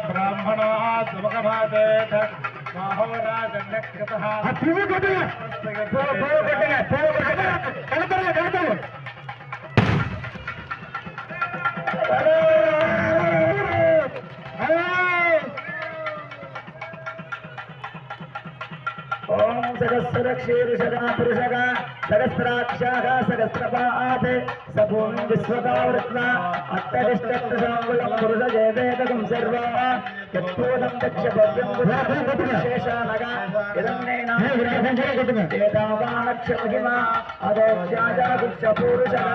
ब्राह्मणा ओम सहस्रक्षीर्षगा पुरुषगा सहस्राक्षाः सहस्रपात् सपूर्णं विश्वकावृत्वा अट्टरिष्टत्तसाङ्गुलं पुरुषजेवेदकं सर्वा यत्पूतं दक्षभव्यं विशेषानगा इदन्नेना एतावानक्षमहिमा अदोक्षाजागुक्षपूरुषः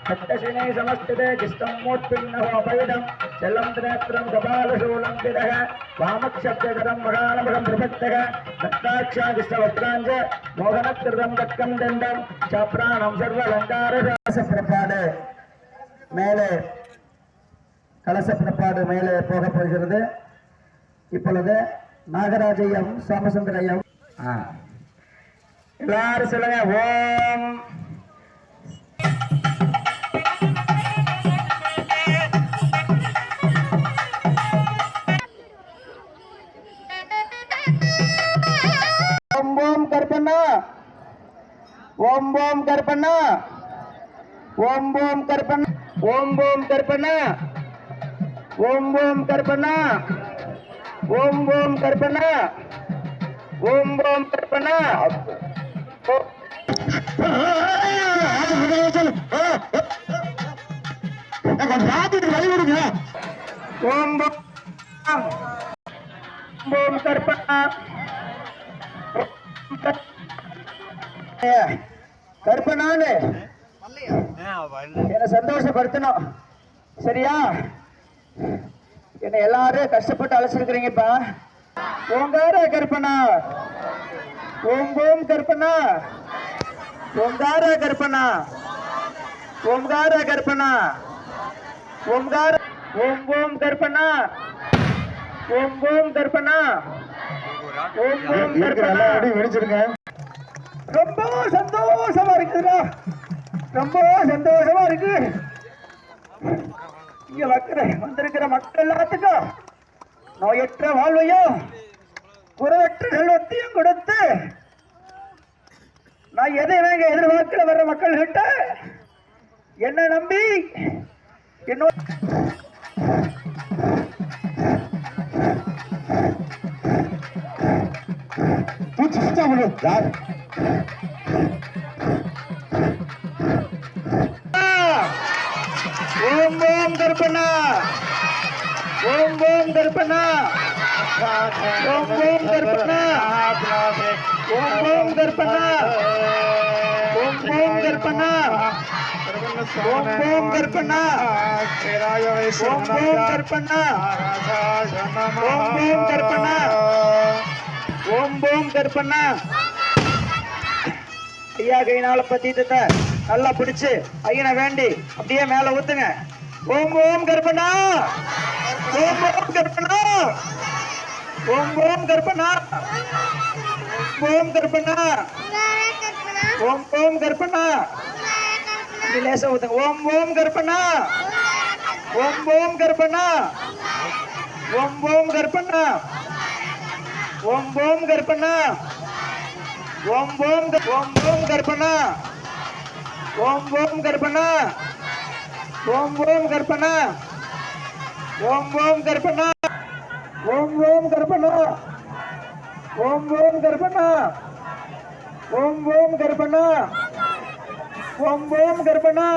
हट्टशिने समस्तिते जिष्टं मोत्पिन्नहोपैदं चलं त्रेत्रं कपालशूलं विदः वामक्षब्दकरं मृगानमृगं प्रपत्तः दत्ताक्षागिष्टवक्त्राञ्च मोहनकृतं दत्कं दण्डं चाप्राणं सर्वलङ्कारशासप्रपाடு மேலே கலசப்பிரப்பாடு மேலே போக போகிறது. இப்பொழுது நாகராஜையம் சோமசுந்தரையம் எல்லாரும் சொல்லுங்க. ஓம் ஓம் கற்பனா ஓம் ஓம் கற்பனா ஓம் ஓம் கற்பனா ஓம் ஓம் கற்பனா ஓம் ஓம் கற்பனா ஓம் ஓம் கற்பனா ஓம் ஓம் கற்பனா ஓம் ஓம் கற்பனா கற்பனான்னு என்ன சந்தோஷப்படுத்தணும். சரியா? என்ன எல்லாரும் கஷ்டப்பட்டு அழைச்சிருக்கிறீங்கப்பா. ஓங்கார கற்பனா ஓம் ஓம் கற்பனா ஓங்கார கற்பனா ஓங்கார கற்பனா ஓங்கார ஓம் ஓம் கற்பனா ஓம் ஓம் கற்பனா ஓம் ஓம் கற்பனா வெடிச்சிருங்க. ரொம்ப சந்தோஷமா இருக்குதுடா, ரொம்ப சந்தோஷமா இருக்கு. இங்க வந்திருக்கிற மக்கள் எல்லாத்துக்கும் நோயற்ற வாழ்வையும் குறைவற்ற செல்வத்தையும் கொடுத்து நான் எதையுமே எதிர்பார்க்கிற வர்ற மக்கள் கிட்ட என்ன நம்பி என்னோட ஓம் ஓம் கற்பனா ஓம் ஓம் கற்பனா ஓம் ஓம் கற்பனா ஓம் ஓம் கற்பனா ஓம் ஓம் கற்பனா ஓம் ஓம் கற்பனா ஓம் ஓம் கற்பனா ஓம் ஓம் கற்பனா ஓம் ஓம் கற்பனா. ஐயா கையினால பத்திட்டு நல்லா பிடிச்சு ஐயனை வேண்டி அப்படியே மேல ஊத்துங்க. ஓம் ஓம் கற்பனா ஓம் ஓம் கற்பனா ஓம் ஓம் கற்பனா ஓம் கற்பனா ஓம் ஓம் கற்பனா. லேசா ஊத்துங்க. ஓம் ஓம் கற்பனா ஓம் ஓம் கற்பனா ஓம் ஓம் கற்பனா ஓம் ஓம் கற்பனா ஓம் ஓம் ஓம் கற்பனா ஓம் ஓம் கற்பனா ஓம் ஓம் கற்பனா ஓம் ஓம் கற்பனா ஓம் ஓம் கற்பனா ஓம் ஓம் கற்பனா ஓம் ஓம் கற்பனா ஓம் ஓம் கற்பனா.